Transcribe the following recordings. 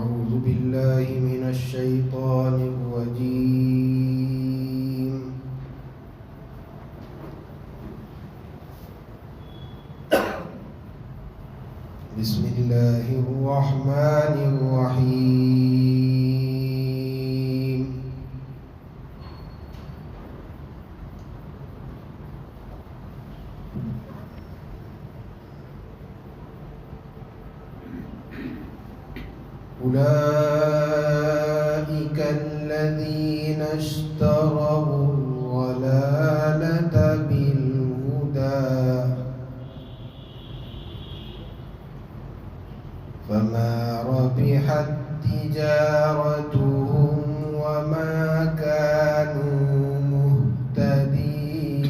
أعوذ بالله من الشيطان الرجيم. بسم الله الرحمن الرحيم. أولئك الذين اشتروا الضلالة بالهدى فما ربحت تجارتهم وما كانوا مهتدين.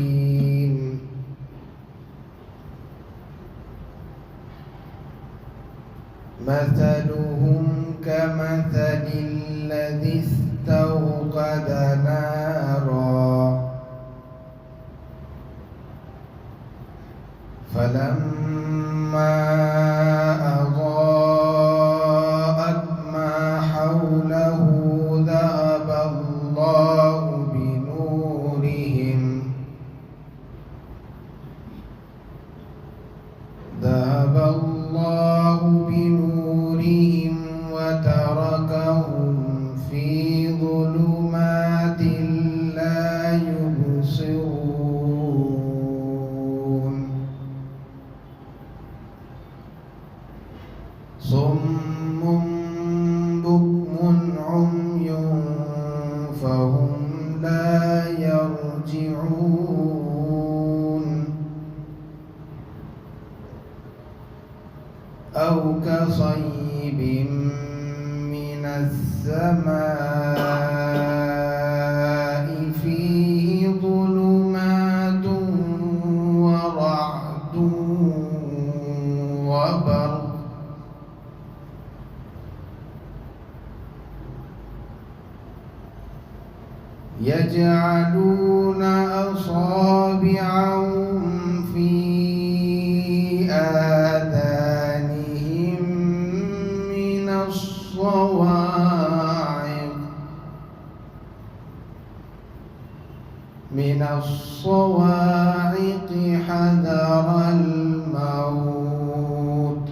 مثلهم كمثل الذي استوقد نارا فلما أضاءت ما حوله ذهب الله بنورهم وتركهم في ظلمات لا يبصرون. صم بكم عمي فهم لا يرجعون. أو كصيب من السماء فيه ظلمات ورعد وبرق يجعلون أصابعهم في آذانهم من الصواعق حذر الموت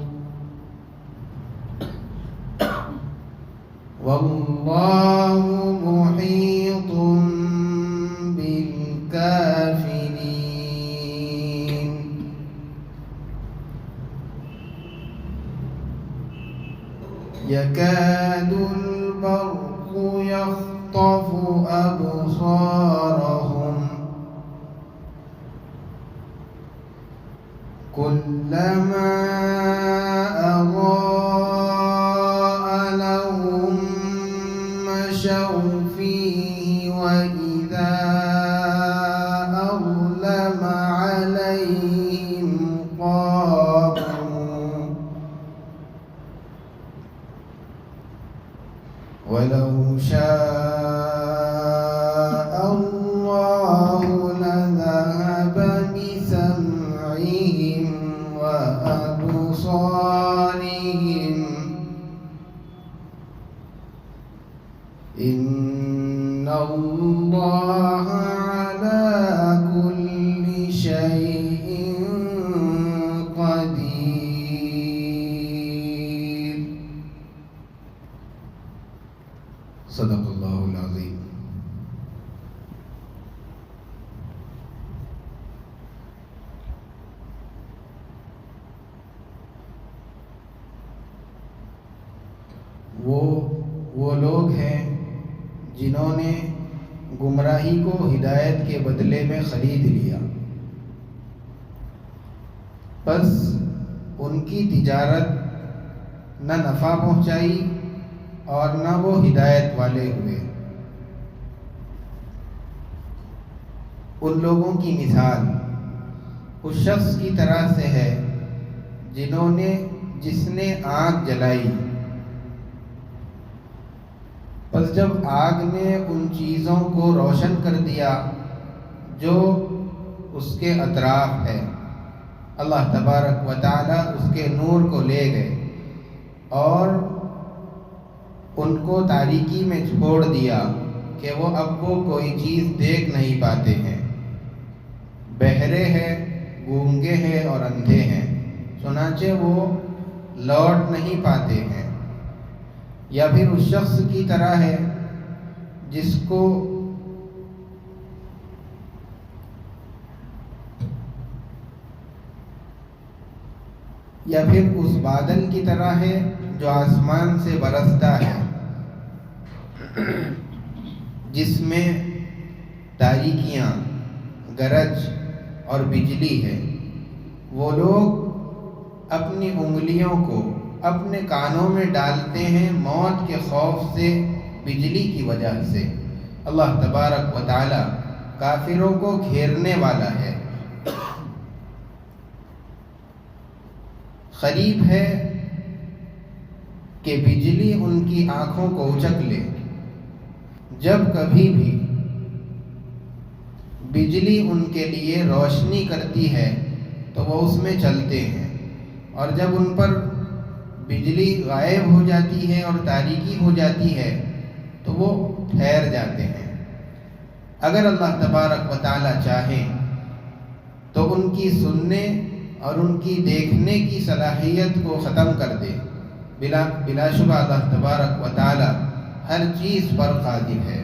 والله محيط بالكافرين. يكاد البرق يخطف أبصارهم كلما أضاء لهم مشوا فيه وإذا أظلم عليهم قاموا ولو شاء الله لذهب بسمعهم وأبصارهم إن الله على كل شيء قدير. صدق اللہ العظیم. وہ لوگ ہیں جنہوں نے گمراہی کو ہدایت کے بدلے میں خرید لیا، بس ان کی تجارت نہ نفع پہنچائی اور نہ وہ ہدایت والے ہوئے. ان لوگوں کی مثال اس شخص کی طرح سے ہے جس نے آگ جلائی، پس جب آگ نے ان چیزوں کو روشن کر دیا جو اس کے اطراف ہے، اللہ تبارک و تعالی اس کے نور کو لے گئے اور ان کو تاریکی میں چھوڑ دیا کہ اب وہ کوئی چیز دیکھ نہیں پاتے ہیں، بہرے ہیں، گونگے ہیں اور اندھے ہیں، چنانچہ وہ لوٹ نہیں پاتے ہیں۔ یا پھر اس شخص کی طرح ہے جس کو یا پھر اس بادل کی طرح ہے جو آسمان سے برستا ہے، جس میں تاریکیاں، گرج اور بجلی ہے۔ وہ لوگ اپنی انگلیوں کو اپنے کانوں میں ڈالتے ہیں موت کے خوف سے، بجلی کی وجہ سے۔ اللہ تبارک و تعالی کافروں کو گھیرنے والا ہے۔ قریب ہے کہ بجلی ان کی آنکھوں کو اچک لے۔ جب کبھی بھی بجلی ان کے لیے روشنی کرتی ہے تو وہ اس میں چلتے ہیں، اور جب ان پر بجلی غائب ہو جاتی ہے اور تاریکی ہو جاتی ہے تو وہ ٹھہر جاتے ہیں۔ اگر اللہ تبارک و تعالی چاہے تو ان کی سننے اور ان کی دیکھنے کی صلاحیت کو ختم کر دے۔ بلا شبہ اللہ تبارک و تعالی ہر چیز پر قادر ہے۔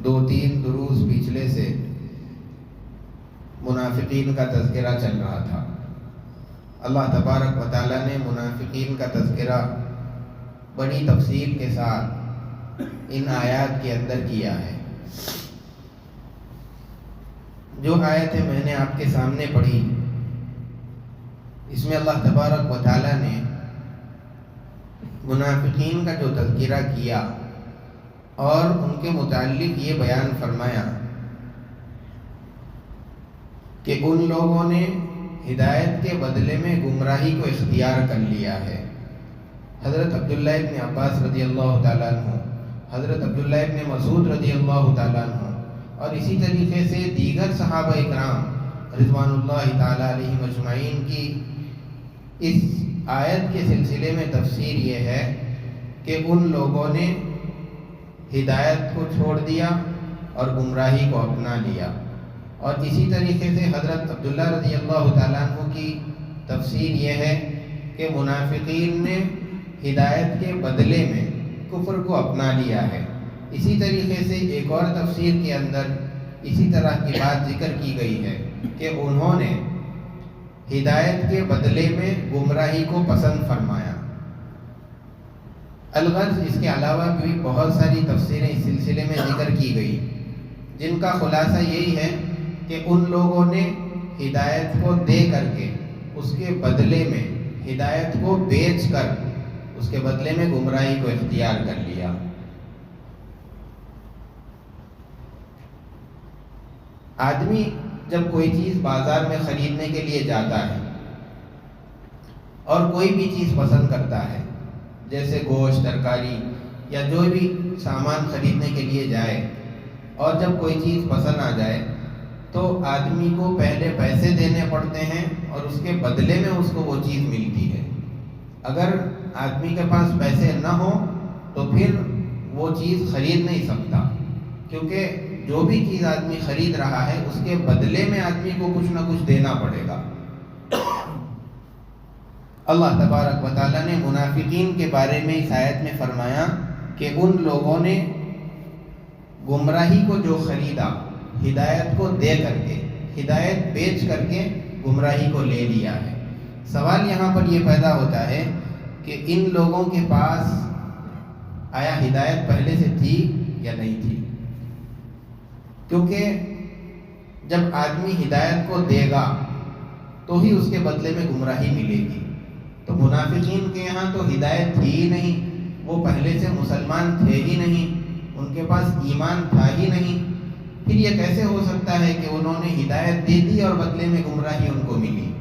دو تین دروس پچھلے سے منافقین کا تذکرہ چل رہا تھا۔ اللہ تبارک و تعالیٰ نے منافقین کا تذکرہ بڑی تفصیل کے ساتھ ان آیات کے اندر کیا ہے۔ جو آیتیں میں نے آپ کے سامنے پڑھی، اس میں اللہ تبارک و تعالیٰ نے منافقین کا جو تذکرہ کیا اور ان کے متعلق یہ بیان فرمایا کہ ان لوگوں نے ہدایت کے بدلے میں گمراہی کو اختیار کر لیا ہے۔ حضرت عبداللہ ابن عباس رضی اللہ تعالیٰ عنہ، حضرت عبداللہ ابن مسعود رضی اللہ تعالیٰ عنہ اور اسی طریقے سے دیگر صحابہ اکرام رضوان اللہ تعالیٰ علیہم اجمعین کی اس آیت کے سلسلے میں تفسیر یہ ہے کہ ان لوگوں نے ہدایت کو چھوڑ دیا اور گمراہی کو اپنا لیا۔ اور اسی طریقے سے حضرت عبداللہ رضی اللہ تعالیٰ عنہ کی تفسیر یہ ہے کہ منافقین نے ہدایت کے بدلے میں کفر کو اپنا لیا ہے۔ اسی طریقے سے ایک اور تفسیر کے اندر اسی طرح کی بات ذکر کی گئی ہے کہ انہوں نے ہدایت کے بدلے میں گمراہی کو پسند فرمایا۔ الغرض اس کے علاوہ بھی بہت ساری تفسیریں اس سلسلے میں ذکر کی گئی، جن کا خلاصہ یہی ہے کہ ان لوگوں نے ہدایت کو دے کر کے اس کے بدلے میں ہدایت کو بیچ کر اس کے بدلے میں گمراہی کو اختیار کر لیا۔ آدمی جب کوئی چیز بازار میں خریدنے کے لیے جاتا ہے اور کوئی بھی چیز پسند کرتا ہے، جیسے گوشت، ترکاری یا جو بھی سامان خریدنے کے لیے جائے، اور جب کوئی چیز پسند آ جائے تو آدمی کو پہلے پیسے دینے پڑتے ہیں اور اس کے بدلے میں اس کو وہ چیز ملتی ہے۔ اگر آدمی کے پاس پیسے نہ ہوں تو پھر وہ چیز خرید نہیں سکتا، کیونکہ جو بھی چیز آدمی خرید رہا ہے اس کے بدلے میں آدمی کو کچھ نہ کچھ دینا پڑے گا۔ اللہ تبارک و تعالیٰ نے منافقین کے بارے میں اس آیت میں فرمایا کہ ان لوگوں نے گمراہی کو جو خریدا، ہدایت کو دے کر کے، ہدایت بیچ کر کے گمراہی کو لے لیا ہے۔ سوال یہاں پر یہ پیدا ہوتا ہے کہ ان لوگوں کے پاس آیا ہدایت پہلے سے تھی یا نہیں تھی؟ کیونکہ جب آدمی ہدایت کو دے گا تو ہی اس کے بدلے میں گمراہی ملے گی۔ تو منافقین کے یہاں تو ہدایت تھی ہی نہیں، وہ پہلے سے مسلمان تھے ہی نہیں، ان کے پاس ایمان تھا ہی نہیں، پھر یہ کیسے ہو سکتا ہے کہ انہوں نے ہدایت دے دی اور بدلے میں گمراہی ان کو ملی؟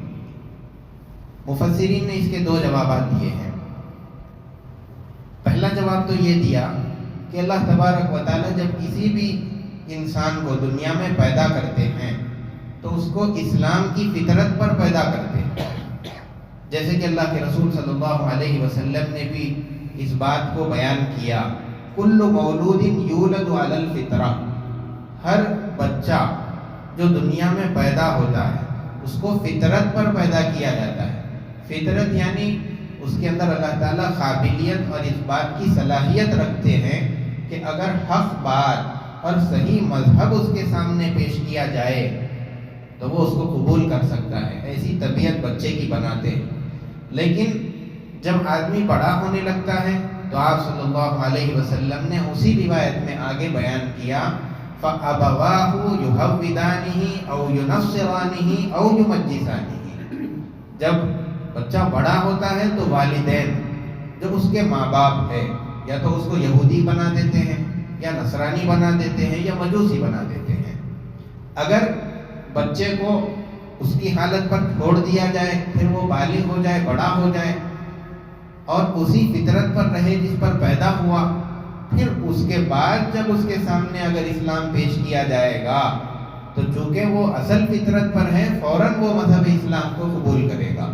مفسرین نے اس کے دو جوابات دیے ہیں۔ پہلا جواب تو یہ دیا کہ اللہ تبارک و تعالیٰ جب کسی بھی انسان کو دنیا میں پیدا کرتے ہیں تو اس کو اسلام کی فطرت پر پیدا کرتے ہیں. جیسے کہ اللہ کے رسول صلی اللہ علیہ وسلم نے بھی اس بات کو بیان کیا، کل مولود یولد علی الفطرہ، ہر بچہ جو دنیا میں پیدا ہوتا ہے اس کو فطرت پر پیدا کیا جاتا ہے. فطرت یعنی اس کے اندر اللہ تعالیٰ قابلیت اور اس بات کی صلاحیت رکھتے ہیں کہ اگر حق بات اور صحیح مذہب اس کے سامنے پیش کیا جائے تو وہ اس کو قبول کر سکتا ہے. ایسی طبیعت بچے کی بناتے ہیں. لیکن جب آدمی بڑا ہونے لگتا ہے تو آپ صلی اللہ علیہ وسلم نے اسی روایت میں آگے بیان کیا، فَأَبَوَاهُ يُهَوِّدَانِهِ أَوْ يُنَصِّرَانِهِ أَوْ يُمَجِّسَانِهِ. جب بچہ بڑا ہوتا ہے تو والدین جو اس کے ماں باپ ہے یا تو اس کو یہودی بنا دیتے ہیں یا نصرانی بنا دیتے ہیں یا مجوسی بنا دیتے ہیں. اگر بچے کو اس کی حالت پر چھوڑ دیا جائے، پھر وہ بالغ ہو جائے، بڑا ہو جائے اور اسی فطرت پر رہے جس پر پیدا ہوا، پھر اس کے بعد جب اس کے سامنے اگر اسلام پیش کیا جائے گا تو چونکہ وہ اصل فطرت پر ہے فوراً وہ مذہب اسلام کو قبول کرے گا.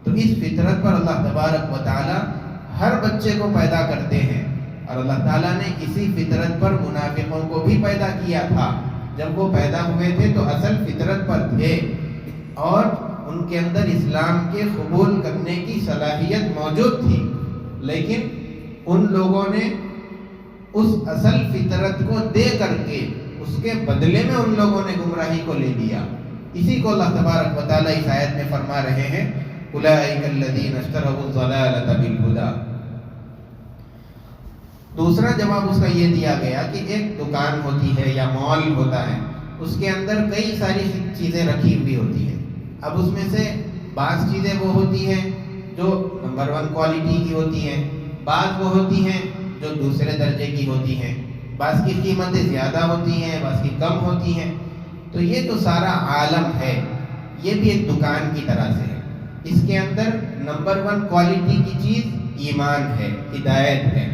تو اس فطرت پر اللہ تبارک و تعالی ہر بچے کو پیدا کرتے ہیں. اور اللہ تعالیٰ نے اسی فطرت پر منافقوں کو بھی پیدا کیا تھا. جب وہ پیدا ہوئے تھے تو اصل فطرت پر تھے اور ان کے اندر اسلام کے قبول کرنے کی صلاحیت موجود تھی، لیکن ان لوگوں نے اس اصل فطرت کو دے کر کے اس کے بدلے میں ان لوگوں نے گمراہی کو لے لیا. اسی کو اللہ تبارک و تعالیٰ اس آیت میں فرما رہے ہیں، اولئک الذین اشتروا الضلالۃ بالہدی. دوسرا جواب اس کا یہ دیا گیا کہ ایک دکان ہوتی ہے یا مال ہوتا ہے، اس کے اندر کئی ساری چیزیں رکھی ہوئی ہوتی ہیں. اب اس میں سے بعض چیزیں وہ ہوتی ہیں جو نمبر 1 کوالٹی کی ہوتی ہیں، بعض وہ ہوتی ہیں جو دوسرے درجے کی ہوتی ہیں، بعض کی قیمتیں زیادہ ہوتی ہیں، بعض کی کم ہوتی ہیں. تو یہ جو سارا عالم ہے یہ بھی ایک دکان کی طرح سے ہے. اس کے اندر نمبر 1 کوالٹی کی چیز ایمان ہے، ہدایت ہے،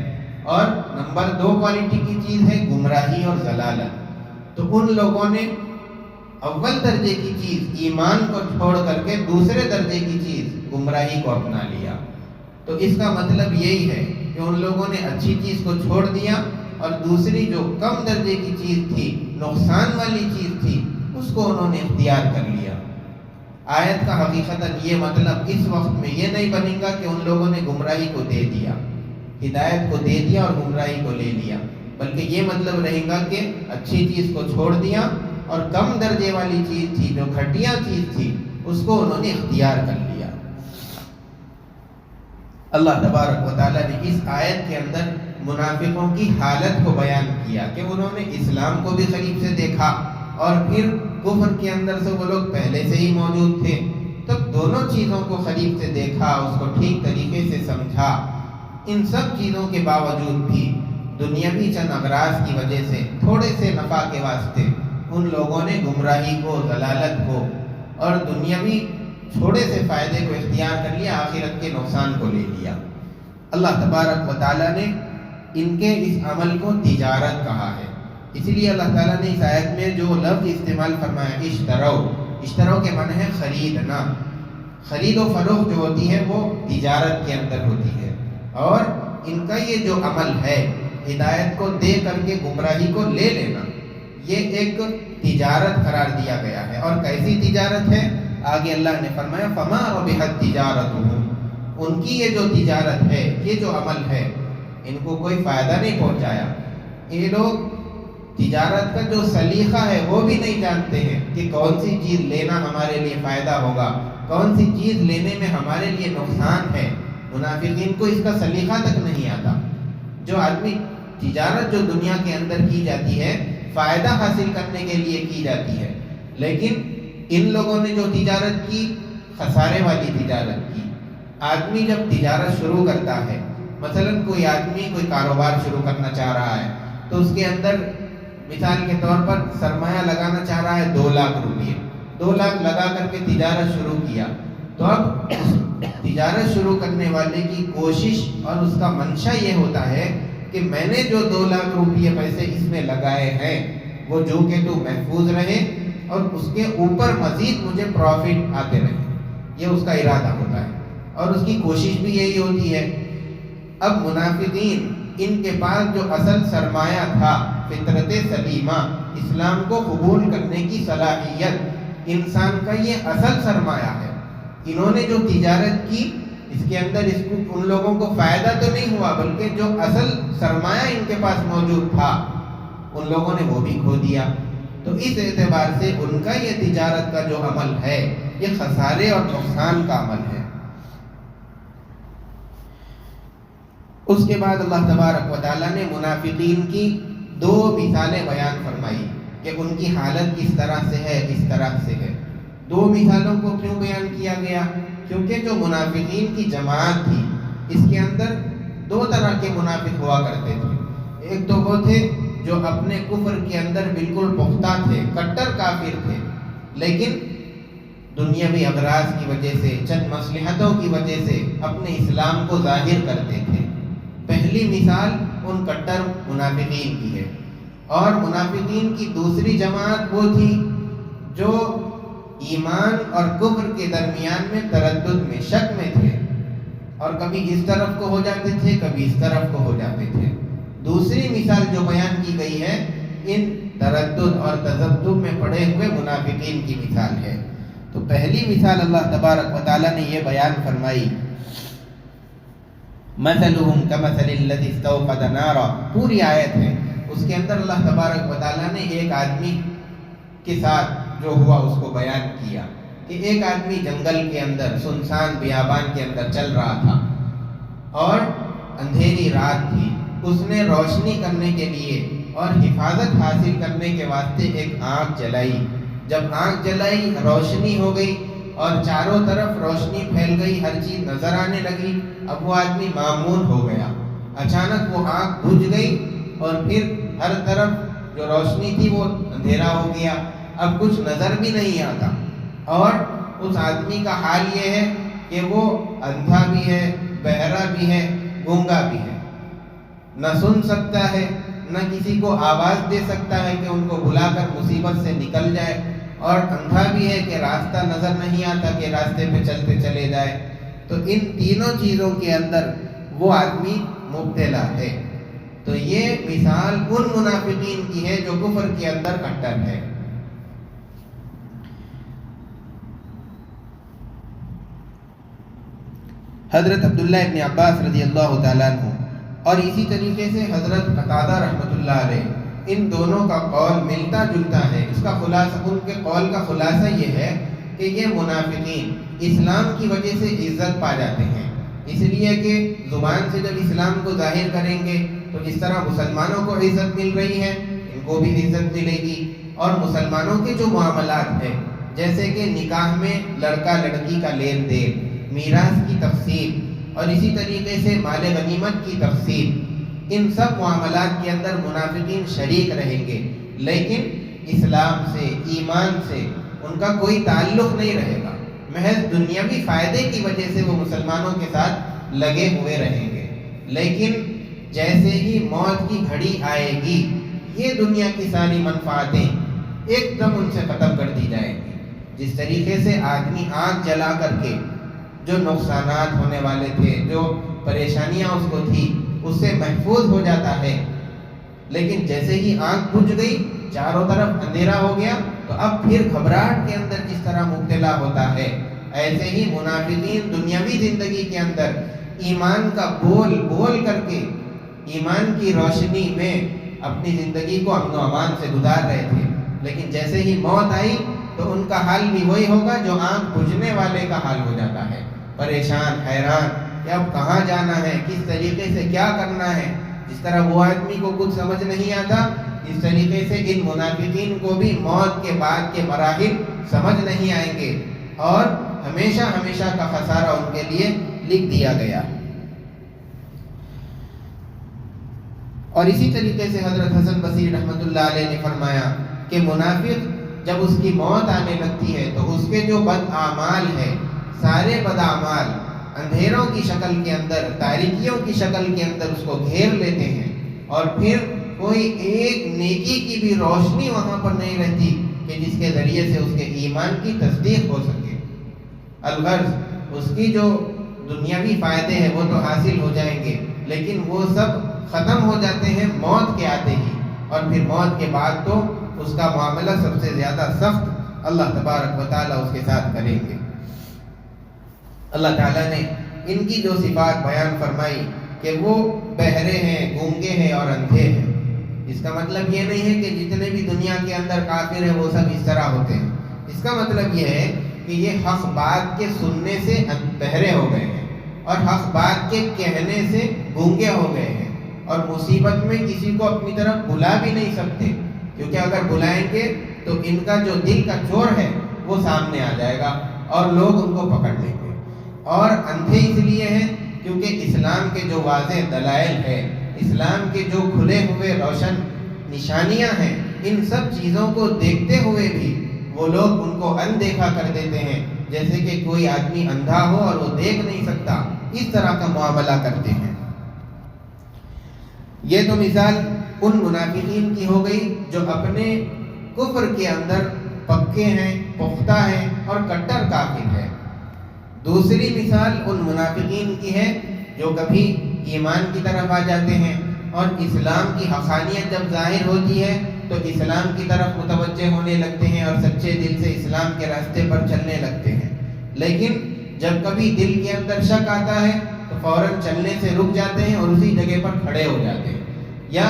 اور نمبر 2 کوالٹی کی چیز ہے گمراہی اور ضلالت. تو ان لوگوں نے اول درجے کی چیز ایمان کو چھوڑ کر کے دوسرے درجے کی چیز گمراہی کو اپنا لیا. تو اس کا مطلب یہی ہے کہ ان لوگوں نے اچھی چیز کو چھوڑ دیا اور دوسری جو کم درجے کی چیز تھی، نقصان والی چیز تھی، اس کو انہوں نے اختیار کر لیا. آیت کا حقیقتاً یہ مطلب اس وقت میں یہ نہیں بنے گا کہ ان لوگوں نے گمراہی کو دے دیا، ہدایت کو دے دیا اور گمراہی کو لے لیا، بلکہ یہ مطلب رہے گا کہ اچھی چیز کو چھوڑ دیا اور کم درجے والی چیز تھی، جو گھٹیا چیز تھی، اس کو انہوں نے اختیار کر لیا. اللہ تبارک و تعالیٰ نے اس آیت کے اندر منافقوں کی حالت کو بیان کیا کہ انہوں نے اسلام کو بھی قریب سے دیکھا اور پھر کفر کے اندر سے وہ لوگ پہلے سے ہی موجود تھے. تب دونوں چیزوں کو قریب سے دیکھا، اس کو ٹھیک طریقے سے سمجھا. ان سب چیزوں کے باوجود بھی دنیاوی چند اغراض کی وجہ سے، تھوڑے سے نفع کے واسطے، ان لوگوں نے گمراہی کو، ضلالت کو اور دنیاوی چھوڑے سے فائدے کو اختیار کر لیا، آخرت کے نقصان کو لے لیا. اللہ تبارک و تعالیٰ نے ان کے اس عمل کو تجارت کہا ہے. اسی لیے اللہ تعالیٰ نے اس آیت میں جو لفظ استعمال فرمایا، اشترو کے معنی ہے خریدنا. خرید و فروخت جو ہوتی ہے وہ تجارت کے اندر ہوتی ہے. اور ان کا یہ جو عمل ہے، ہدایت کو دے کر کے گمراہی کو لے لینا، یہ ایک تجارت قرار دیا گیا ہے. اور کیسی تجارت ہے؟ آگے اللہ نے فرمایا فما ربحت تجارتہم. ان کی یہ جو تجارت ہے، یہ جو عمل ہے، ان کو کوئی فائدہ نہیں پہنچایا. یہ لوگ تجارت کا جو سلیقہ ہے وہ بھی نہیں جانتے ہیں کہ کون سی چیز لینا ہمارے لیے فائدہ ہوگا، کون سی چیز لینے میں ہمارے لیے نقصان ہے. منافقین کو اس کا سلیقہ تک نہیں آتا. جو آدمی تجارت جو دنیا کے اندر کی جاتی ہے فائدہ حاصل کرنے کے لیے کی جاتی ہے، لیکن ان لوگوں نے جو تجارت کی خسارے والی تجارت کی. آدمی جب تجارت شروع کرتا ہے، مثلا کوئی آدمی کوئی کاروبار شروع کرنا چاہ رہا ہے تو اس کے اندر مثال کے طور پر سرمایہ لگانا چاہ رہا ہے 2 لاکھ روپئے. 2 لاکھ لگا کر کے تجارت شروع کیا تو اب تجارت شروع کرنے والے کی کوشش اور اس کا منشا یہ ہوتا ہے کہ میں نے جو 2 لاکھ روپیے پیسے اس میں لگائے ہیں وہ جو کہ تو محفوظ رہے اور اس کے اوپر مزید مجھے پروفٹ آتے رہے. یہ اس کا ارادہ ہوتا ہے اور اس کی کوشش بھی یہی ہوتی ہے. اب منافقین ان کے پاس جو اصل سرمایہ تھا، فطرت سلیمہ، اسلام کو قبول کرنے کی صلاحیت، انسان کا یہ اصل سرمایہ ہے. انہوں نے جو تجارت کی اس کے اندر ان لوگوں کو فائدہ تو نہیں ہوا، بلکہ جو اصل سرمایہ ان کے پاس موجود تھا ان لوگوں نے وہ بھی کھو دیا. تو اس اعتبار سے ان کا یہ تجارت کا جو عمل ہے یہ خسارے اور نقصان کا عمل ہے. اس کے بعد اللہ تبارک و تعالیٰ نے منافقین کی 2 مثالیں بیان فرمائی کہ ان کی حالت کس طرح سے ہے، اس طرح سے ہے. 2 مثالوں کو کیوں بیان کیا گیا؟ کیونکہ جو منافقین کی جماعت تھی اس کے اندر 2 طرح کے منافق ہوا کرتے تھے. ایک تو وہ تھے جو اپنے کفر کے اندر بالکل پختہ تھے، کٹر کافر تھے، لیکن دنیاوی اغراض کی وجہ سے، چند مصلحتوں کی وجہ سے اپنے اسلام کو ظاہر کرتے تھے. پہلی مثال ان کٹر منافقین کی ہے. اور منافقین کی دوسری جماعت وہ تھی جو ایمان اور کفر کے درمیان میں تردد میں، شک میں تھے، اور کبھی اس طرف کو ہو جاتے تھے، کبھی اس طرف کو ہو جاتے تھے. دوسری مثال جو بیان کی گئی ہے ان تردد اور تذبذب میں پڑے ہوئے منافقین کی مثال ہے. تو پہلی مثال اللہ تبارک و تعالیٰ نے یہ بیان فرمائی، مثلهم كمثل الذي استوقد نارا. پوری آیت ہے، اس کے اندر اللہ تبارک و تعالیٰ نے ایک آدمی کے ساتھ جو ہوا اس کو بیان کیا کہ ایک آدمی جنگل کے اندر، سنسان بیابان کے اندر چل رہا تھا اور اندھیری رات تھی. اس نے روشنی کرنے کے لیے اور حفاظت حاصل کرنے کے واسطے ایک آنکھ جلائی. جب آنکھ جلائی روشنی ہو گئی اور چاروں طرف روشنی پھیل گئی، ہر چیز نظر آنے لگی. اب وہ آدمی معمون ہو گیا. اچانک وہ آنکھ بجھ گئی اور پھر ہر طرف جو روشنی تھی وہ اندھیرا ہو گیا. اب کچھ نظر بھی نہیں آتا اور اس آدمی کا حال یہ ہے کہ وہ اندھا بھی ہے، بہرا بھی ہے، گونگا بھی ہے. نہ سن سکتا ہے، نہ کسی کو آواز دے سکتا ہے کہ ان کو بلا کر مصیبت سے نکل جائے، اور اندھا بھی ہے کہ راستہ نظر نہیں آتا کہ راستے پہ چلتے چلے جائے. تو ان تینوں چیزوں کے اندر وہ آدمی مبتلا ہے. تو یہ مثال ان منافقین کی ہے جو کفر کے اندر کٹر ہے. حضرت عبداللہ ابن عباس رضی اللہ تعالیٰ عنہ اور اسی طریقے سے حضرت قتادہ رحمۃ اللہ علیہ، ان دونوں کا قول ملتا جلتا ہے. اس کا خلاصہ، ان کے قول کا خلاصہ یہ ہے کہ یہ منافقین اسلام کی وجہ سے عزت پا جاتے ہیں، اس لیے کہ زبان سے جب اسلام کو ظاہر کریں گے تو جس طرح مسلمانوں کو عزت مل رہی ہے ان کو بھی عزت ملے گی. اور مسلمانوں کے جو معاملات ہیں جیسے کہ نکاح میں لڑکا لڑکی کا لین دین، میراث کی تقسیم اور اسی طریقے سے مال غنیمت کی تقسیم، ان سب معاملات کے اندر منافقین شریک رہیں گے، لیکن اسلام سے، ایمان سے ان کا کوئی تعلق نہیں رہے گا. محض دنیاوی فائدے کی وجہ سے وہ مسلمانوں کے ساتھ لگے ہوئے رہیں گے. لیکن جیسے ہی موت کی گھڑی آئے گی یہ دنیا کی ساری منفعتیں ایک دم ان سے ختم کر دی جائیں گی. جس طریقے سے آدمی آنکھ جلا کر کے جو نقصانات ہونے والے تھے، جو پریشانیاں اس کو تھی، اس سے محفوظ ہو جاتا ہے، لیکن جیسے ہی آنکھ بجھ گئی، چاروں طرف اندھیرا ہو گیا، تو اب پھر گھبراہٹ کے اندر جس طرح مبتلا ہوتا ہے، ایسے ہی منافقین دنیاوی زندگی کے اندر ایمان کا بول بول کر کے ایمان کی روشنی میں اپنی زندگی کو امن و امان سے گزار رہے تھے، لیکن جیسے ہی موت آئی تو ان کا حال بھی وہی ہوگا جو آنکھ بجھنے والے کا حال ہو جاتا ہے، پریشان، حیران کہ اب کہاں جانا ہے، کس طریقے سے کیا کرنا ہے. جس طرح وہ آدمی کو کچھ سمجھ نہیں آتا، اس طریقے سے ان منافقین کو بھی موت کے بعد کے مراحل سمجھ نہیں آئیں گے اور ہمیشہ ہمیشہ کا خسارہ ان کے لیے لکھ دیا گیا. اور اسی طریقے سے حضرت حسن بصری رحمۃ اللہ علیہ نے فرمایا کہ منافق جب اس کی موت آنے لگتی ہے تو اس کے جو بد اعمال ہیں، سارے بد اعمال اندھیروں کی شکل کے اندر، تاریکیوں کی شکل کے اندر اس کو گھیر لیتے ہیں اور پھر کوئی ایک نیکی کی بھی روشنی وہاں پر نہیں رہتی کہ جس کے ذریعے سے اس کے ایمان کی تصدیق ہو سکے۔ الغرض اس کی جو دنیاوی فائدے ہیں وہ تو حاصل ہو جائیں گے، لیکن وہ سب ختم ہو جاتے ہیں موت کے آتے ہی، اور پھر موت کے بعد تو اس کا معاملہ سب سے زیادہ سخت اللہ تبارک و تعالیٰ اس کے ساتھ کریں گے۔ اللہ تعالیٰ نے ان کی جو صفات بیان فرمائی کہ وہ بہرے ہیں، گونگے ہیں اور اندھے ہیں، اس کا مطلب یہ نہیں ہے کہ جتنے بھی دنیا کے اندر کافر ہیں وہ سب اس طرح ہوتے ہیں۔ اس کا مطلب یہ ہے کہ یہ حق بات کے سننے سے بہرے ہو گئے ہیں اور حق بات کے کہنے سے گونگے ہو گئے ہیں، اور مصیبت میں کسی کو اپنی طرف بلا بھی نہیں سکتے، کیونکہ اگر بلائیں گے تو ان کا جو دل کا چور ہے وہ سامنے آ جائے گا اور لوگ ان کو پکڑ لیں گے۔ اور اندھے اس لیے ہیں کیونکہ اسلام کے جو واضح دلائل ہے، اسلام کے جو کھلے ہوئے روشن نشانیاں ہیں، ان سب چیزوں کو دیکھتے ہوئے بھی وہ لوگ ان کو اندیکھا کر دیتے ہیں، جیسے کہ کوئی آدمی اندھا ہو اور وہ دیکھ نہیں سکتا، اس طرح کا معاملہ کرتے ہیں۔ یہ تو مثال ان منافقین کی ہو گئی جو اپنے کفر کے اندر پکے ہیں، پختہ ہیں اور کٹر کافر ہیں۔ دوسری مثال ان منافقین کی ہے جو کبھی ایمان کی طرف آ جاتے ہیں اور اسلام کی حقانیت جب ظاہر ہوتی ہے تو اسلام کی طرف متوجہ ہونے لگتے ہیں اور سچے دل سے اسلام کے راستے پر چلنے لگتے ہیں، لیکن جب کبھی دل کے اندر شک آتا ہے تو فوراً چلنے سے رک جاتے ہیں اور اسی جگہ پر کھڑے ہو جاتے ہیں۔ یا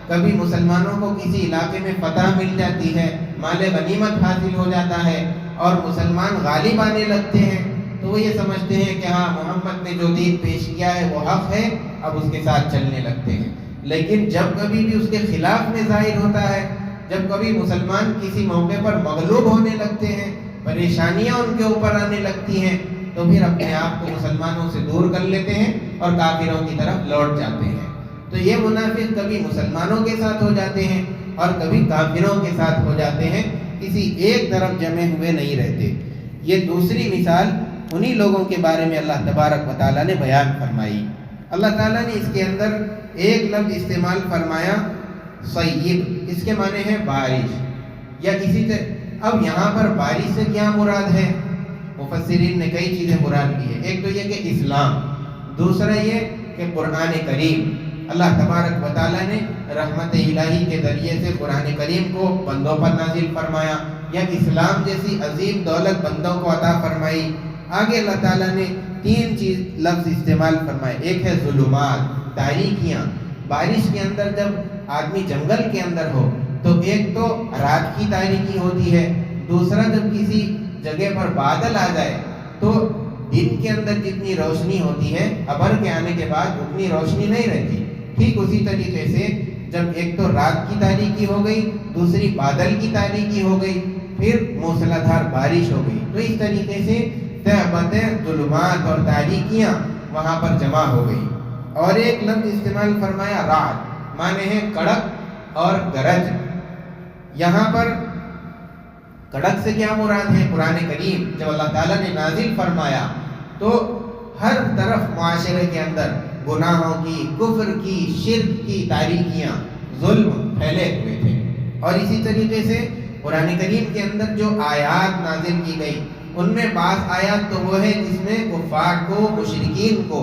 کبھی مسلمانوں کو کسی علاقے میں فتح مل جاتی ہے، مال غنیمت حاصل ہو جاتا ہے اور مسلمان غالب آنے لگتے ہیں تو وہ یہ سمجھتے ہیں کہ ہاں محمد نے جو دین پیش کیا ہے وہ حق ہے، اب اس کے ساتھ چلنے لگتے ہیں۔ لیکن جب کبھی بھی اس کے خلاف میں ظاہر ہوتا ہے، جب کبھی مسلمان کسی موقع پر مغلوب ہونے لگتے ہیں، پریشانیاں ان کے اوپر آنے لگتی ہیں، تو پھر اپنے آپ کو مسلمانوں سے دور کر لیتے ہیں اور کافروں کی طرف لوٹ جاتے ہیں۔ تو یہ منافق کبھی مسلمانوں کے ساتھ ہو جاتے ہیں اور کبھی کافروں کے ساتھ ہو جاتے ہیں، کسی ایک طرف جمے ہوئے نہیں رہتے۔ یہ دوسری مثال انہی لوگوں کے بارے میں اللہ تبارک و تعالیٰ نے بیان فرمائی۔ اللہ تعالیٰ نے اس کے اندر ایک لفظ استعمال فرمایا صیب، اس کے معنی ہے بارش یا کسی سے۔ اب یہاں پر بارش سے کیا مراد ہے؟ مفسرین نے کئی چیزیں مراد لی ہے۔ ایک تو یہ کہ اسلام، دوسرا یہ کہ قرآن کریم، اللہ تبارک و تعالیٰ نے رحمت الہی کے ذریعے سے قرآن کریم کو بندوں پر نازل فرمایا، یا اسلام جیسی عظیم دولت بندوں کو عطا فرمائی۔ آگے اللہ تعالیٰ نے تین چیز لفظ استعمال فرمائے۔ ایک ہے ظلمات، تاریکیاں۔ بارش کے اندر جب آدمی جنگل کے اندر ہو تو ایک تو رات کی تاریکی ہوتی ہے، دوسرا جب کسی جگہ پر بادل آ جائے تو دن کے اندر جتنی روشنی ہوتی ہے ابر کے آنے کے بعد اتنی روشنی نہیں رہتی۔ ٹھیک اسی طریقے سے جب ایک تو رات کی تاریکی ہو گئی، دوسری بادل کی تاریکی ہو گئی، پھر موسلادھار بارش ہو گئی، تو اس طریقے سے ظلمات اور تاریکیاں وہاں پر جمع ہو گئی۔ اور ایک لفظ استعمال فرمایا رعد، معنی ہے کڑک اور گرج۔ یہاں پر کڑک سے کیا مراد ہے؟ قرآن کریم جب اللہ تعالیٰ نے نازل فرمایا تو ہر طرف معاشرے کے اندر گناہوں کی، کفر کی، شرک کی تاریکیاں، ظلم پھیلے ہوئے تھے۔ اور اسی طریقے سے قرآن کریم کے اندر جو آیات نازل کی گئی ان میں بعض آیات تو وہ ہے جس میں کفار کو، مشرکین کو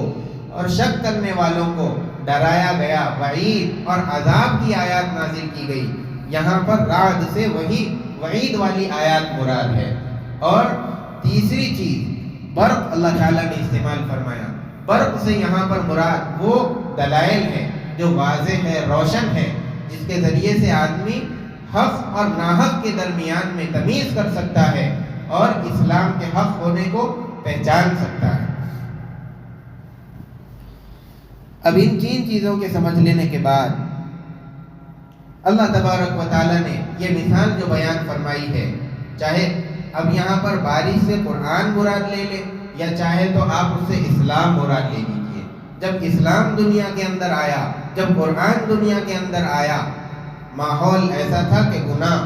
اور شک کرنے والوں کو ڈرایا گیا، وعید اور عذاب کی آیات نازل کی گئی۔ یہاں پر رعد سے وہی وعید والی آیات مراد ہے۔ اور تیسری چیز برق اللہ تعالیٰ نے استعمال فرمایا۔ برق سے یہاں پر مراد وہ دلائل ہے جو واضح ہے، روشن ہے، جس کے ذریعے سے آدمی حق اور ناحق کے درمیان میں تمیز کر سکتا ہے اور اسلام کے حق ہونے کو پہچان سکتا ہے۔ اب ان تین چیزوں کے سمجھ لینے کے بعد اللہ تبارک و تعالیٰ نے یہ مثال جو بیان فرمائی ہے، چاہے اب یہاں پر بارش سے قرآن مراد لے لے یا چاہے تو آپ اس سے اسلام مراد لے لیجیے۔ جب اسلام دنیا کے اندر آیا، جب قرآن دنیا کے اندر آیا، ماحول ایسا تھا کہ گناہ،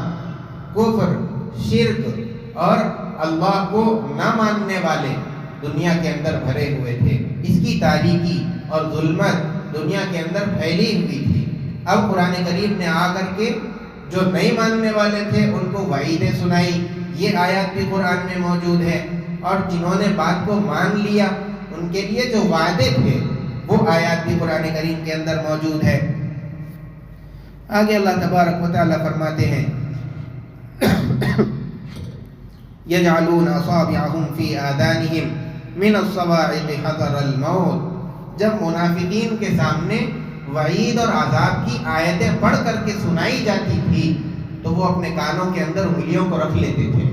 کفر، شرک اور اللہ کو نہ ماننے والے دنیا کے اندر بھرے ہوئے تھے۔ اس کی تاریکی اور ظلمت دنیا کے اندر پھیلی ہوئی تھی، اب قرآن کریم نے آ کر کے جو نہیں ماننے والے تھے ان کو وعیدیں سنائی، یہ آیات بھی قرآن میں موجود ہے، اور جنہوں نے بات کو مان لیا ان کے لیے جو وعدے تھے وہ آیات بھی قرآن کریم کے اندر موجود ہے۔ آگے اللہ تبارک و تعالیٰ فرماتے ہیں یجعلون اصابعهم فی آذانہم من الصواعق حذر الموت، جب منافقین کے سامنے وعید اور عذاب کی آیتیں پڑھ کر کے سنائی جاتی تھی تو وہ اپنے کانوں کے اندر انگلیوں کو رکھ لیتے تھے،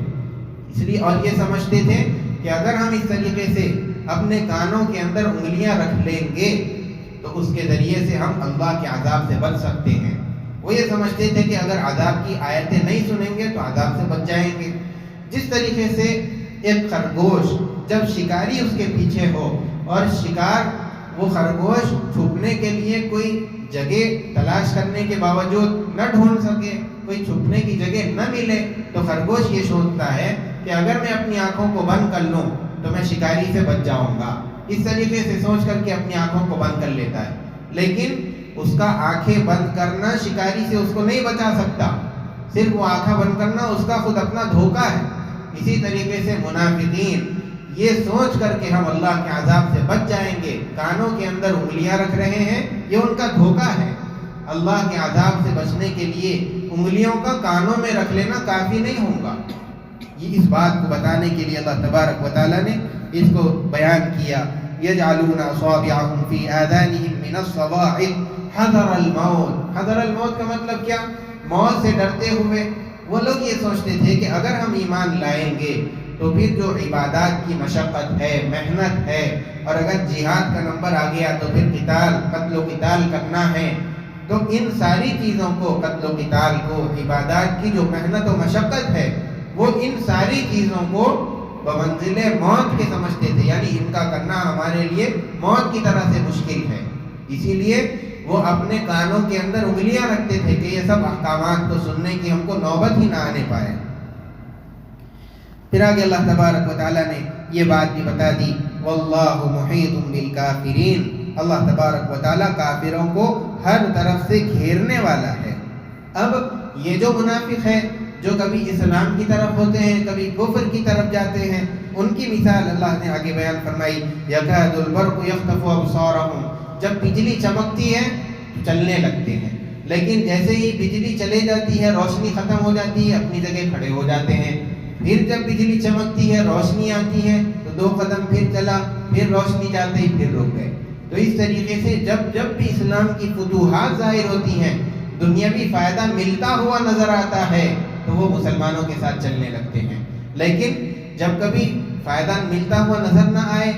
اس لیے اور یہ سمجھتے تھے کہ اگر ہم اس طریقے سے اپنے کانوں کے اندر انگلیاں رکھ لیں گے تو اس کے ذریعے سے ہم اللہ کے عذاب سے بچ سکتے ہیں۔ وہ یہ سمجھتے تھے کہ اگر عذاب کی آیتیں نہیں سنیں گے تو عذاب سے بچ جائیں گے۔ جس طریقے سے ایک خرگوش جب شکاری اس کے پیچھے ہو اور شکار وہ خرگوش چھپنے کے لیے کوئی جگہ تلاش کرنے کے باوجود نہ ڈھونڈ سکے، کوئی چھپنے کی جگہ نہ ملے، تو خرگوش یہ سوچتا ہے کہ اگر میں اپنی آنکھوں کو بند کر لوں تو میں شکاری سے بچ جاؤں گا، اس طریقے سے سوچ کر کے اپنی آنکھوں کو بند کر لیتا ہے، لیکن اس کا آنکھیں بند کرنا شکاری سے اس کو نہیں بچا سکتا، صرف وہ آنکھیں بند کرنا اس کا خود اپنا دھوکہ ہے۔ اسی طریقے سے منافقین یہ سوچ کر کہ ہم اللہ کے عذاب سے بچ جائیں گے، کانوں کے اندر انگلیاں رکھ رہے ہیں، یہ ان کا دھوکہ ہے۔ اللہ کے عذاب سے بچنے کے لیے انگلیوں کا کانوں میں رکھ لینا کافی نہیں ہوگا۔ یہ اس بات کو بتانے کے لیے اللہ تبارک و تعالیٰ نے اس کو بیان کیا، یجعلون اصابعهم فی آذانہم من الصواعق حذر الموت۔ حذر الموت کا مطلب کیا؟ موت سے ڈرتے ہوئے۔ وہ لوگ یہ سوچتے تھے کہ اگر ہم ایمان لائیں گے تو پھر جو عبادات کی مشقت ہے، محنت ہے، اور اگر جہاد کا نمبر آ گیا تو پھر قتل و قتال کرنا ہے، تو ان ساری چیزوں کو، قتل و قتال کو، عبادات کی جو محنت و مشقت ہے، وہ ان ساری چیزوں کو بمنزل موت کے سمجھتے تھے، یعنی ان کا کرنا ہمارے لیے موت کی طرح سے مشکل ہے، اسی لیے وہ اپنے کانوں کے اندر انگلیاں رکھتے تھے کہ یہ سب احکامات کو سننے کی ہم کو نوبت ہی نہ آنے پائے۔ پھر آگے اللہ تبارک و تعالیٰ نے یہ بات بھی بتا دی، واللہ محیط بالکافرین، اللہ تبارک و تعالیٰ کافروں کو ہر طرف سے گھیرنے والا ہے۔ اب یہ جو منافق ہے، جو کبھی اسلام کی طرف ہوتے ہیں، کبھی کفر کی طرف جاتے ہیں، ان کی مثال اللہ نے آگے بیان فرمائی، یکاد البرق یخطف ابصارہم، جب بجلی چمکتی ہے تو چلنے لگتے ہیں، لیکن جیسے ہی بجلی چلے جاتی ہے، روشنی ختم ہو جاتی ہے، اپنی جگہ کھڑے ہو جاتے ہیں۔ پھر جب بجلی چمکتی ہے، روشنی آتی ہے تو 2 قدم پھر چلا، پھر روشنی جاتے ہی پھر رک گئے۔ تو اس طریقے سے جب بھی اسلام کی فتوحات ظاہر ہوتی ہیں، دنیاوی فائدہ ملتا ہوا نظر آتا ہے تو وہ مسلمانوں کے ساتھ چلنے لگتے ہیں، لیکن جب کبھی فائدہ ملتا ہوا نظر نہ آئے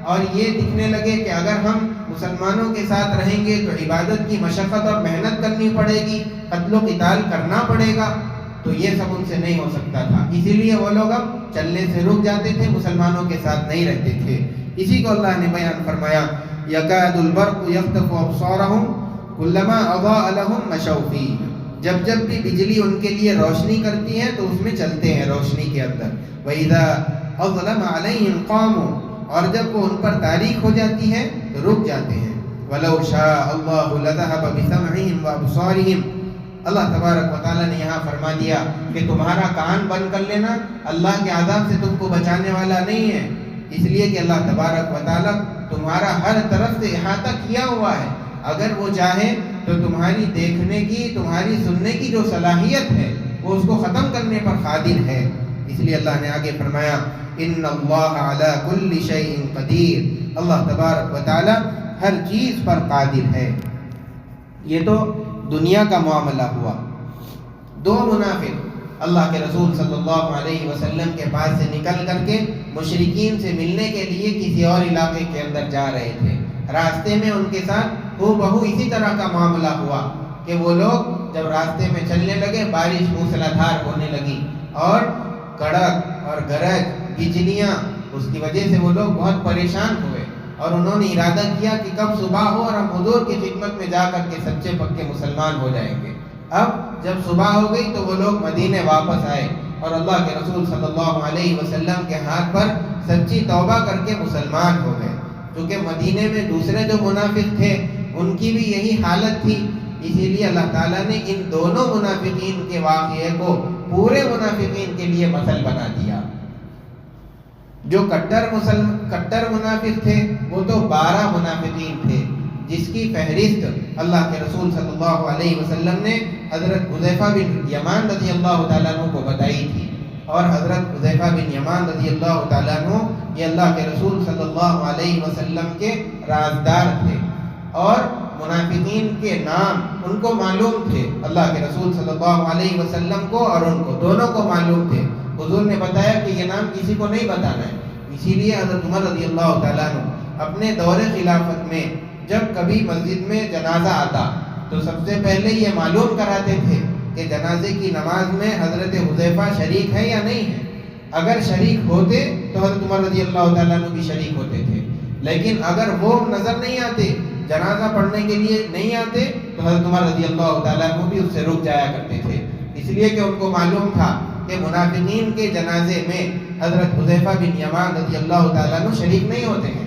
اور یہ دکھنے لگے کہ اگر ہم مسلمانوں کے ساتھ رہیں گے تو عبادت کی مشقت اور محنت کرنی پڑے گی، قتل و قتال کرنا پڑے گا، تو یہ سب ان سے نہیں ہو سکتا تھا، اسی لیے وہ لوگ اب چلنے سے رک جاتے تھے، مسلمانوں کے ساتھ نہیں رہتے تھے۔ اسی کو اللہ نے بیان فرمایا، یکاد البرق یخطف ابصارہم کلما اضاء لہم مشوا فیہ، جب بھی بجلی ان کے لیے روشنی کرتی ہے تو اس میں چلتے ہیں، روشنی کے اندر۔ وَإِذَا أَظْلَمَ عَلَيْهِمْ قَامُوا، اور جب وہ ان پر تاریک ہو جاتی ہے تو رک جاتے ہیں۔ وَلَوْ شَاءَ اللَّهُ لَذَهَبَ بِسَمْعِهِمْ وَأَبْصَارِهِمْ، اللہ تبارک و تعالیٰ نے یہاں فرما دیا کہ تمہارا کان بند کر لینا اللہ کے عذاب سے تم کو بچانے والا نہیں ہے، اس لیے کہ اللہ تبارک و تعالیٰ تمہارا ہر طرف سے احاطہ کیا ہوا ہے، اگر وہ چاہے تو تمہاری دیکھنے کی، تمہاری سننے کی جو صلاحیت ہے وہ اس کو ختم کرنے پر قادر ہے۔ اس لیے اللہ نے آگے فرمایا، ان اللہ علی کل شیء قدیر، اللہ تبارک و تعالی ہر چیز پر قادر ہے۔ یہ تو دنیا کا معاملہ ہوا۔ 2 منافق اللہ کے رسول صلی اللہ علیہ وسلم کے پاس سے نکل کر کے مشرکین سے ملنے کے لیے کسی اور علاقے کے اندر جا رہے تھے، راستے میں ان کے ساتھ بہو اسی طرح کا معاملہ ہوا کہ وہ لوگ جب راستے میں چلنے لگے، بارش موسلادھار ہونے لگی اور کڑک اور گرج بجلیاں، اس کی وجہ سے وہ لوگ بہت پریشان ہوئے اور انہوں نے ارادہ کیا کہ کب صبح ہو اور ہم حضور کی خدمت میں جا کر کے سچے پکے مسلمان ہو جائیں گے۔ اب جب صبح ہو گئی تو وہ لوگ مدینے واپس آئے اور اللہ کے رسول صلی اللہ علیہ وسلم کے ہاتھ پر سچی توبہ کر کے مسلمان ہو گئے، کیونکہ مدینے میں دوسرے جو منافق تھے ان کی بھی یہی حالت تھی، اسی لیے اللہ تعالیٰ نے ان دونوں منافقین کے واقعے کو پورے منافقین کے لیے مثل بنا دیا۔ جو کٹر منافق تھے وہ تو 12 منافقین تھے، جس کی فہرست اللہ کے رسول صلی اللہ علیہ وسلم نے حضرت حذیفہ بن یمان رضی اللہ تعالیٰ عنہ کو بتائی تھی، اور حضرت حذیفہ بن یمان رضی اللہ تعالیٰ عنہ یہ اللہ کے رسول صلی اللہ علیہ وسلم کے رازدار تھے، اور منافقین کے نام ان کو معلوم تھے، اللہ کے رسول صلی اللہ علیہ وسلم کو اور ان کو دونوں کو معلوم تھے۔ حضور نے بتایا کہ یہ نام کسی کو نہیں بتانا ہے، اسی لیے حضرت عمر رضی اللہ تعالیٰ عنہ اپنے دور خلافت میں جب کبھی مسجد میں جنازہ آتا تو سب سے پہلے یہ معلوم کراتے تھے کہ جنازے کی نماز میں حضرت حذیفہ شریک ہے یا نہیں ہے۔ اگر شریک ہوتے تو حضرت عمر رضی اللہ تعالیٰ عنہ بھی شریک ہوتے تھے، لیکن اگر وہ نظر نہیں آتے، جنازہ پڑھنے کے لیے نہیں آتے، تو حضرت عمر رضی اللہ تعالیٰ عنہ بھی اس سے رک جایا کرتے تھے، اس لیے کہ ان کو معلوم تھا کہ منافقین کے جنازے میں حضرت حذیفہ بن یمان رضی اللہ تعالیٰ عنہ شریک نہیں ہوتے ہیں۔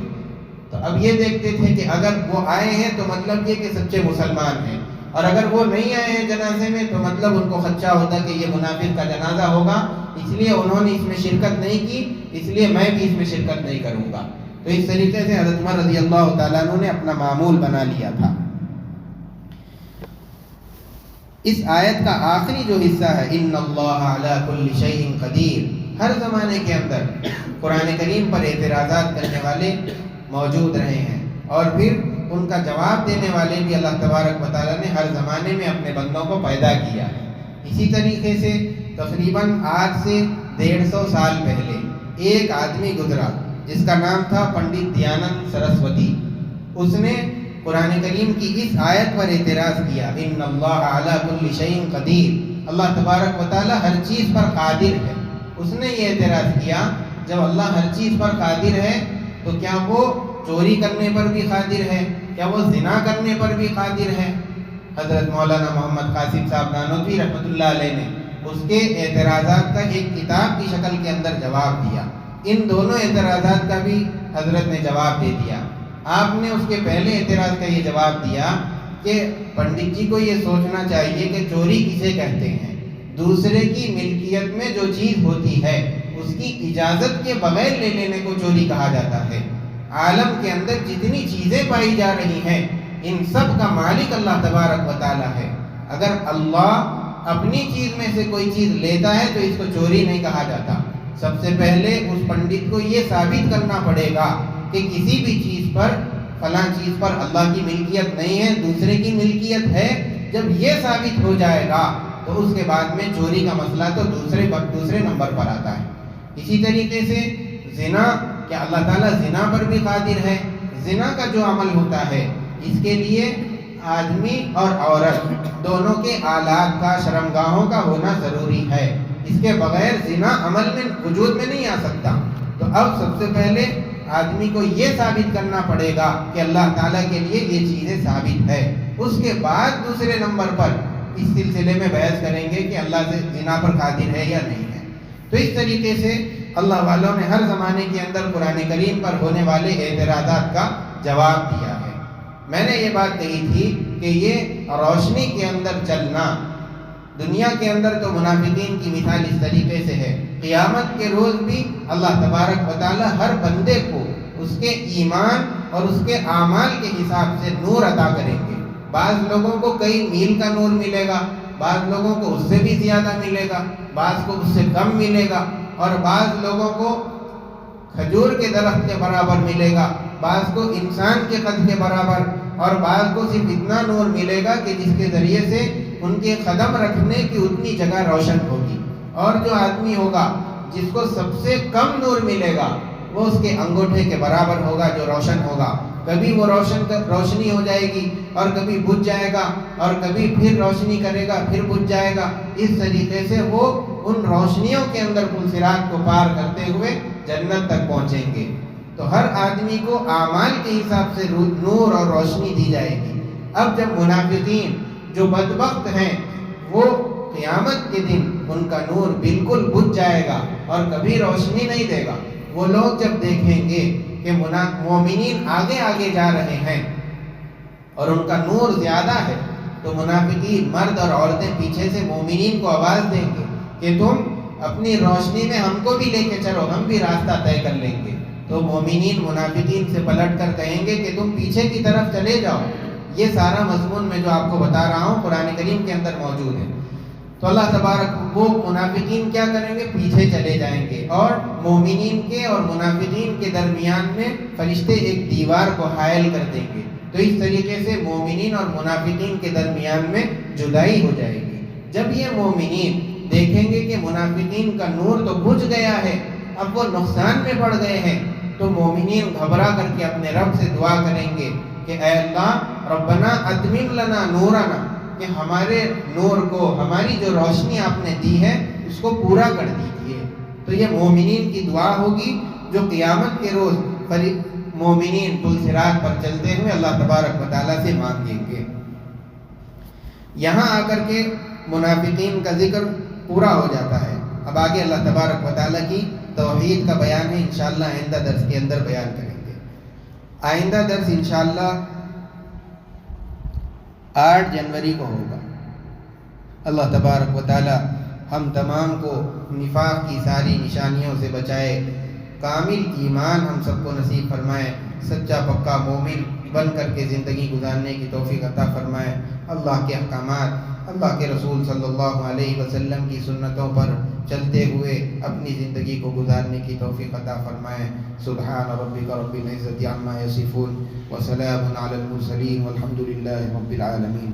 تو اب یہ دیکھتے تھے کہ اگر وہ آئے ہیں تو مطلب یہ کہ سچے مسلمان ہیں، اور اگر وہ نہیں آئے ہیں جنازے میں تو مطلب ان کو خدشہ ہوتا کہ یہ منافق کا جنازہ ہوگا، اس لیے انہوں نے اس میں شرکت نہیں کی، اس لیے میں بھی اس میں شرکت نہیں کروں گا۔ تو اس طریقے سے حضرت عمر رضی اللہ تعالیٰ عنہ نے اپنا معمول بنا لیا تھا۔ اس آیت کا آخری جو حصہ ہے ان اللہ علی کل شیء قدیر، ہر زمانے کے اندر قرآن کریم پر اعتراضات کرنے والے موجود رہے ہیں، اور پھر ان کا جواب دینے والے بھی اللہ تبارک و تعالیٰ نے ہر زمانے میں اپنے بندوں کو پیدا کیا ہے۔ اسی طریقے سے تقریباً آج سے 150 سال پہلے ایک آدمی گزرا جس کا نام تھا پنڈت دیانند سرسوتی۔ اس نے قرآن کریم کی اس آیت پر اعتراض کیا ان اللہ علی کل شیء قدیر، اللہ تبارک و تعالیٰ ہر چیز پر قادر ہے۔ اس نے یہ اعتراض کیا جب اللہ ہر چیز پر قادر ہے تو کیا وہ چوری کرنے پر بھی قادر ہے؟ کیا وہ زنا کرنے پر بھی قادر ہے؟ حضرت مولانا محمد قاسم صاحب نانوتوی رحمۃ اللہ علیہ نے اس کے اعتراضات کا ایک کتاب کی شکل کے اندر جواب دیا۔ ان دونوں اعتراضات کا بھی حضرت نے جواب دے دیا۔ آپ نے اس کے پہلے اعتراض کا یہ جواب دیا کہ پنڈت جی کو یہ سوچنا چاہیے کہ چوری کسے کہتے ہیں؟ دوسرے کی ملکیت میں جو چیز ہوتی ہے اس کی اجازت کے بغیر لے لینے کو چوری کہا جاتا ہے۔ عالم کے اندر جتنی چیزیں پائی جا رہی ہیں ان سب کا مالک اللہ تبارک و تعالیٰ ہے۔ اگر اللہ اپنی چیز میں سے کوئی چیز لیتا ہے تو اس کو چوری نہیں کہا جاتا۔ سب سے پہلے اس پنڈت کو یہ ثابت کرنا پڑے گا کہ کسی بھی چیز پر، فلاں چیز پر اللہ کی ملکیت نہیں ہے، دوسرے کی ملکیت ہے۔ جب یہ ثابت ہو جائے گا تو اس کے بعد میں چوری کا مسئلہ تو دوسرے نمبر پر آتا ہے۔ اسی طریقے سے زنا، کہ اللہ تعالیٰ زنا پر بھی قادر ہے۔ زنا کا جو عمل ہوتا ہے اس کے لیے آدمی اور عورت دونوں کے آلات کا، شرمگاہوں کا ہونا ضروری ہے۔ اس کے بغیر زنا عمل میں وجود میں نہیں آ سکتا۔ تو اب سب سے پہلے آدمی کو یہ ثابت کرنا پڑے گا کہ اللہ تعالیٰ کے لیے یہ چیزیں ثابت ہے، اس کے بعد دوسرے نمبر پر اس سلسلے میں بحث کریں گے کہ اللہ سے زنا پر قادر ہے یا نہیں ہے۔ تو اس طریقے سے اللہ والوں نے ہر زمانے کے اندر قرآن کریم پر ہونے والے اعتراضات کا جواب دیا ہے۔ میں نے یہ بات کہی تھی کہ یہ روشنی کے اندر چلنا، دنیا کے اندر تو منافقین کی مثال اس طریقے سے ہے، قیامت کے روز بھی اللہ تبارک و تعالی ہر بندے کو اس کے ایمان اور اس کے اعمال کے حساب سے نور عطا کریں گے۔ بعض لوگوں کو کئی میل کا نور ملے گا، بعض لوگوں کو اس سے بھی زیادہ ملے گا، بعض کو اس سے کم ملے گا، اور بعض لوگوں کو کھجور کے درخت کے برابر ملے گا، بعض کو انسان کے قد کے برابر، اور بعض کو صرف اتنا نور ملے گا کہ جس کے ذریعے سے ان کے قدم رکھنے کی اتنی جگہ روشن ہوگی۔ اور جو آدمی ہوگا جس کو سب سے کم نور ملے گا وہ اس کے انگوٹھے کے برابر ہوگا جو روشن ہوگا۔ کبھی وہ روشنی ہو جائے گی اور کبھی بجھ جائے گا، اور کبھی پھر روشنی کرے گا پھر بجھ جائے گا۔ اس طریقے سے وہ ان روشنیوں کے اندر پل صراط کو پار کرتے ہوئے جنت تک پہنچیں گے۔ تو ہر آدمی کو اعمال کے حساب سے نور اور روشنی دی جائے گی۔ اب جب منافقین جو بدبخت ہیں وہ قیامت کے دن ان کا نور بالکل بجھ جائے گا اور کبھی روشنی نہیں دے گا، وہ لوگ جب دیکھیں گے کہ مومنین آگے آگے جا رہے ہیں اور ان کا نور زیادہ ہے، تو منافقین مرد اور عورتیں پیچھے سے مومنین کو آواز دیں گے کہ تم اپنی روشنی میں ہم کو بھی لے کے چلو، ہم بھی راستہ طے کر لیں گے۔ تو مومنین منافقین سے پلٹ کر کہیں گے کہ تم پیچھے کی طرف چلے جاؤ۔ یہ سارا مضمون میں جو آپ کو بتا رہا ہوں قرآن کریم کے اندر موجود ہے۔ تو اللہ تبارک، وہ منافقین کیا کریں گے؟ پیچھے چلے جائیں گے، اور مومنین کے اور منافقین کے درمیان میں فرشتے ایک دیوار کو حائل کر دیں گے۔ تو اس طریقے سے مومنین اور منافقین کے درمیان میں جدائی ہو جائے گی۔ جب یہ مومنین دیکھیں گے کہ منافقین کا نور تو بجھ گیا ہے، اب وہ نقصان میں پڑ گئے ہیں، تو مومنین گھبرا کر کے اپنے رب سے دعا کریں گے کہ اے اللہ ربنا اتمم لنا نورنا، کہ ہمارے نور کو، ہماری جو روشنی آپ نے دی ہے اس کو پورا کر دیجیے۔ تو یہ مومنین کی دعا ہوگی جو قیامت کے روز مومنین پل صراط پر چلتے ہوئے اللہ تبارک و تعالیٰ سے مانگیں گے۔ یہاں آ کر کے منافقین کا ذکر پورا ہو جاتا ہے۔ اب آگے اللہ تبارک و تعالیٰ کی توحید کا بیان ہے، انشاءاللہ آئندہ درس کے اندر بیان کریں گے۔ آئندہ درس انشاءاللہ 8 جنوری کو ہوگا۔ اللہ تبارک و تعالیٰ ہم تمام کو نفاق کی ساری نشانیوں سے بچائے، کامل ایمان ہم سب کو نصیب فرمائے، سچا پکا مومن بن کر کے زندگی گزارنے کی توفیق عطا فرمائے، اللہ کے احکامات، اللہ کے رسول صلی اللہ علیہ وسلم کی سنتوں پر چلتے ہوئے اپنی زندگی کو گزارنے کی توفیق عطا فرمائے۔ سبحان ربک رب العزت عما یصفون وسلام علی المرسلین والحمد للہ رب العالمین۔